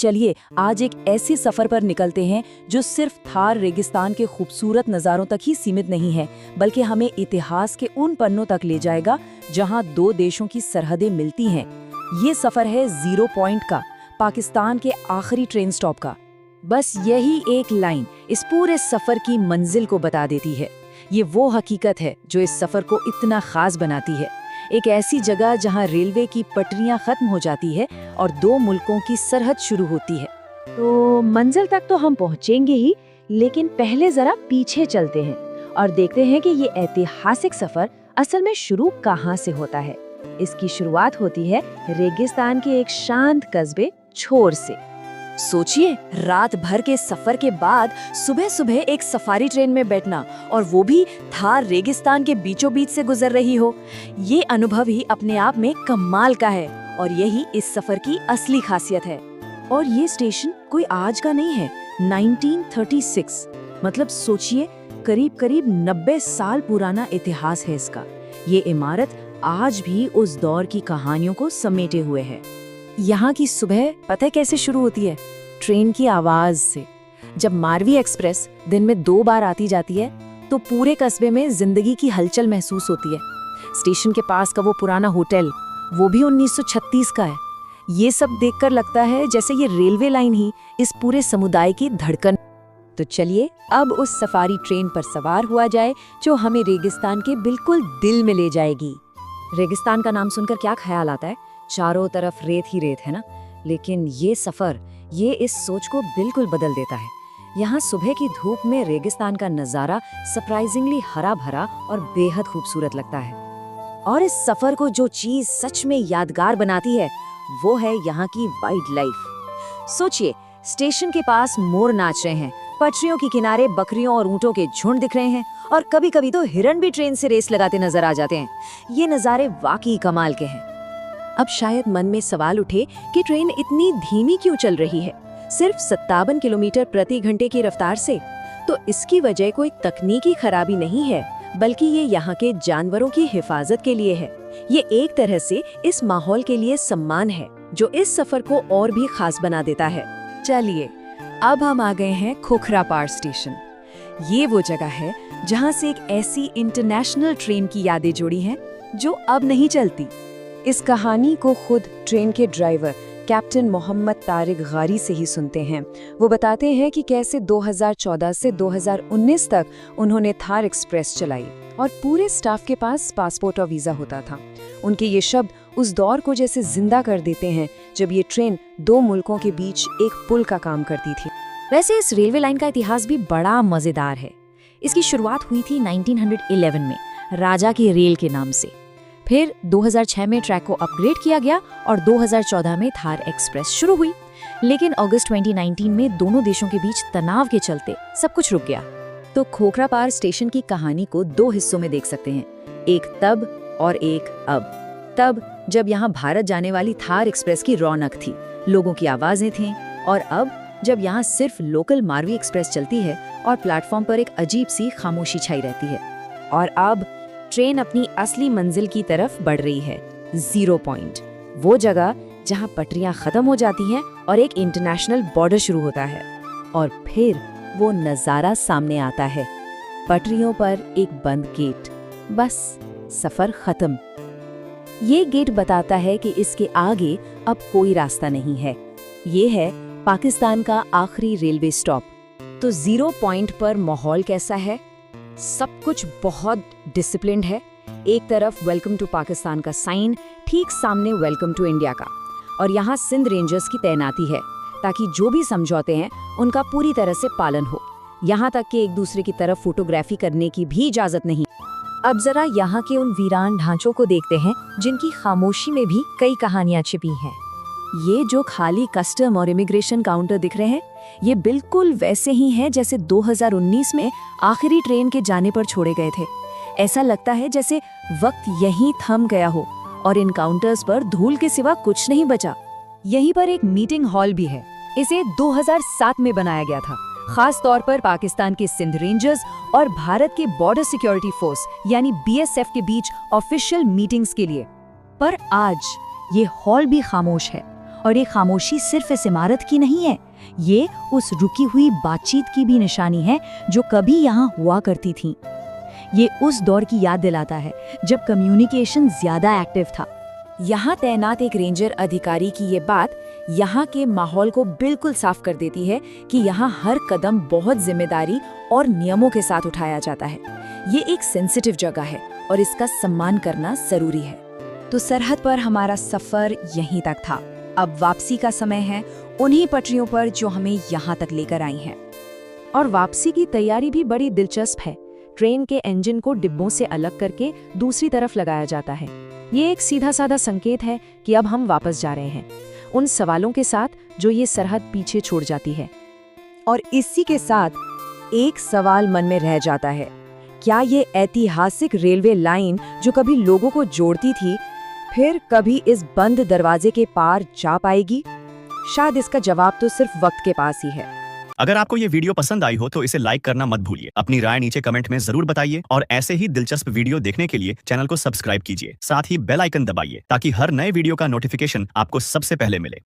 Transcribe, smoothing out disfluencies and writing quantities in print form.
चलिए आज एक ऐसे सफर पर निकलते हैं जो सिर्फ थार रेगिस्तान के खूबसूरत नज़ारों तक ही सीमित नहीं है, बल्कि हमें इतिहास के उन पन्नों तक ले जाएगा जहां दो देशों की सरहदें मिलती हैं। ये सफर है जीरो पॉइंट का, पाकिस्तान के आखिरी ट्रेन स्टॉप का। बस यही एक लाइन इस पूरे सफर की मंजिल को बता देती है। ये वो हकीकत है जो इस सफर को इतना खास बनाती है। एक ऐसी जगह जहां रेलवे की पटरियां खत्म हो जाती है और दो मुल्कों की सरहद शुरू होती है। तो मंजिल तक तो हम पहुंचेंगे ही, लेकिन पहले जरा पीछे चलते हैं और देखते हैं कि ये ऐतिहासिक सफर असल में शुरू कहां से होता है। इसकी शुरुआत होती है रेगिस्तान के एक शांत कस्बे छोर से। सोचिए, रात भर के सफर के बाद सुबह सुबह एक सफारी ट्रेन में बैठना, और वो भी थार रेगिस्तान के बीचों बीच से गुजर रही हो। ये अनुभव ही अपने आप में कमाल का है और यही इस सफर की असली खासियत है। और ये स्टेशन कोई आज का नहीं है, 1936, मतलब सोचिए करीब करीब 90 साल पुराना इतिहास है इसका। ये इमारत आज भी उस दौर की कहानियों को समेटे हुए है। यहाँ की सुबह पता है कैसे शुरू होती है? ट्रेन की आवाज से। जब मारवी एक्सप्रेस दिन में 2 बार आती जाती है तो पूरे कस्बे में जिंदगी की हलचल महसूस होती है। स्टेशन के पास का वो पुराना होटल, वो भी 1936 का है। ये सब देखकर लगता है जैसे ये रेलवे लाइन ही इस पूरे समुदाय की धड़कन। तो चलिए अब उस सफारी ट्रेन पर सवार हुआ जाए जो हमें रेगिस्तान के बिल्कुल दिल में ले जाएगी। रेगिस्तान का नाम सुनकर क्या ख्याल आता है? चारों तरफ रेत ही रेत है ना, लेकिन ये सफर ये इस सोच को बिल्कुल बदल देता है। यहाँ सुबह की धूप में रेगिस्तान का नजारा सरप्राइजिंगली हरा भरा और बेहद खूबसूरत लगता है। और इस सफर को जो चीज सच में यादगार बनाती है वो है यहाँ की वाइल्ड लाइफ। सोचिए, स्टेशन के पास मोर नाच रहे हैं, पटरियों के किनारे बकरियों और ऊंटों के झुंड दिख रहे हैं, और कभी कभी तो हिरन भी ट्रेन से रेस लगाते नजर आ जाते हैं। ये नज़ारे वाकई कमाल के हैं। अब शायद मन में सवाल उठे कि ट्रेन इतनी धीमी क्यों चल रही है, सिर्फ 57 किलोमीटर प्रति घंटे की रफ्तार से? तो इसकी वजह कोई तकनीकी खराबी नहीं है, बल्कि ये यहाँ के जानवरों की हिफाजत के लिए है। ये एक तरह से इस माहौल के लिए सम्मान है जो इस सफर को और भी खास बना देता है। चलिए अब हम आ गए हैं खोखरापार स्टेशन। ये वो जगह है जहाँ से एक ऐसी इंटरनेशनल ट्रेन की यादें जुड़ी हैं जो अब नहीं चलती। इस कहानी को खुद ट्रेन के ड्राइवर कैप्टन मोहम्मद तारिक गारी से ही सुनते हैं। वो बताते हैं कि कैसे 2014 से 2019 तक उन्होंने थार एक्सप्रेस चलाई और पूरे स्टाफ के पास पासपोर्ट और वीज़ा होता था। उनके ये शब्द उस दौर को जैसे जिंदा कर देते हैं जब ये ट्रेन दो मुल्कों के बीच एक पुल का काम करती थी। वैसे इस रेलवे लाइन का इतिहास भी बड़ा मज़ेदार है। इसकी शुरुआत हुई थी 1911 में राजा की रेल के नाम से। फिर 2006 में ट्रैक को अपग्रेड किया गया और 2014 में थार एक्सप्रेस शुरू हुई। लेकिन अगस्त 2019 में दोनों देशों के बीच तनाव के चलते सब कुछ रुक गया। तो खोखरापार स्टेशन की कहानी को 2 हिस्सों में देख सकते हैं, एक तब और एक अब। तब जब यहाँ भारत जाने वाली थार एक्सप्रेस की रौनक थी, लोगों की आवाजें थीं, और अब जब यहाँ सिर्फ लोकल मारवी एक्सप्रेस चलती है और प्लेटफॉर्म पर एक अजीब सी खामोशी छाई रहती है। और अब ट्रेन अपनी असली मंजिल की तरफ बढ़ रही है, जीरो पॉइंट, वो जगह जहां पटरियां खत्म हो जाती हैं और एक इंटरनेशनल बॉर्डर शुरू होता है। और फिर वो नज़ारा सामने आता है, पटरियों पर एक बंद गेट, बस सफर खत्म। ये गेट बताता है कि इसके आगे अब कोई रास्ता नहीं है। ये है पाकिस्तान का आखिरी रेलवे स्टॉप। तो जीरो पॉइंट पर माहौल कैसा है? सब कुछ बहुत डिसिप्लिन्ड है। एक तरफ वेलकम टू पाकिस्तान का साइन, ठीक सामने वेलकम टू इंडिया का। और यहाँ सिंध रेंजर्स की तैनाती है ताकि जो भी समझौते हैं उनका पूरी तरह से पालन हो। यहाँ तक कि एक दूसरे की तरफ फोटोग्राफी करने की भी इजाजत नहीं। अब जरा यहाँ के उन वीरान ढांचों को देखते हैं जिनकी खामोशी में भी कई कहानियां छिपी हैं। ये जो खाली कस्टम और इमिग्रेशन काउंटर दिख रहे हैं, ये बिल्कुल वैसे ही हैं जैसे 2019 में आखिरी ट्रेन के जाने पर छोड़े गए थे। ऐसा लगता है जैसे वक्त यहीं थम गया हो और इन काउंटर्स पर धूल के सिवा कुछ नहीं बचा। यहीं पर एक मीटिंग हॉल भी है। इसे 2007 में बनाया गया था, खास तौर पर पाकिस्तान के सिंध रेंजर्स और भारत के बॉर्डर सिक्योरिटी फोर्स यानी BSF के बीच ऑफिशियल मीटिंग्स के लिए। पर आज ये हॉल भी खामोश है और ये खामोशी सिर्फ इस इमारत की नहीं है, ये उस रुकी हुई बातचीत की भी निशानी है जो कभी यहाँ हुआ करती थी। ये उस दौर की याद दिलाता है जब कम्युनिकेशन ज्यादा एक्टिव था। यहाँ तैनात एक रेंजर अधिकारी की ये बात यहाँ के माहौल को बिल्कुल साफ कर देती है कि यहाँ हर कदम बहुत जिम्मेदारी और नियमों के साथ उठाया जाता है। ये एक सेंसिटिव जगह है और इसका सम्मान करना जरूरी है। तो सरहद पर हमारा सफर यहीं तक था। अब वापसी का समय है उन्हीं पटरियों पर जो हमें यहाँ तक लेकर आई हैं। और वापसी की तैयारी भी बड़ी दिलचस्प है। ट्रेन के इंजन को डिब्बों से अलग करके दूसरी तरफ लगाया जाता है। ये एक सीधा साधा संकेत है कि अब हम वापस जा रहे हैं, उन सवालों के साथ जो ये सरहद पीछे छोड़ जाती है। और इसी के साथ एक सवाल मन में रह जाता है, क्या ये ऐतिहासिक रेलवे लाइन जो कभी लोगों को जोड़ती थी, फिर कभी इस बंद दरवाजे के पार जा पाएगी? शायद इसका जवाब तो सिर्फ वक्त के पास ही है। अगर आपको ये वीडियो पसंद आई हो तो इसे लाइक करना मत भूलिए। अपनी राय नीचे कमेंट में जरूर बताइए और ऐसे ही दिलचस्प वीडियो देखने के लिए चैनल को सब्सक्राइब कीजिए। साथ ही बेल आइकन दबाइए ताकि हर नए वीडियो का नोटिफिकेशन आपको सबसे पहले मिले।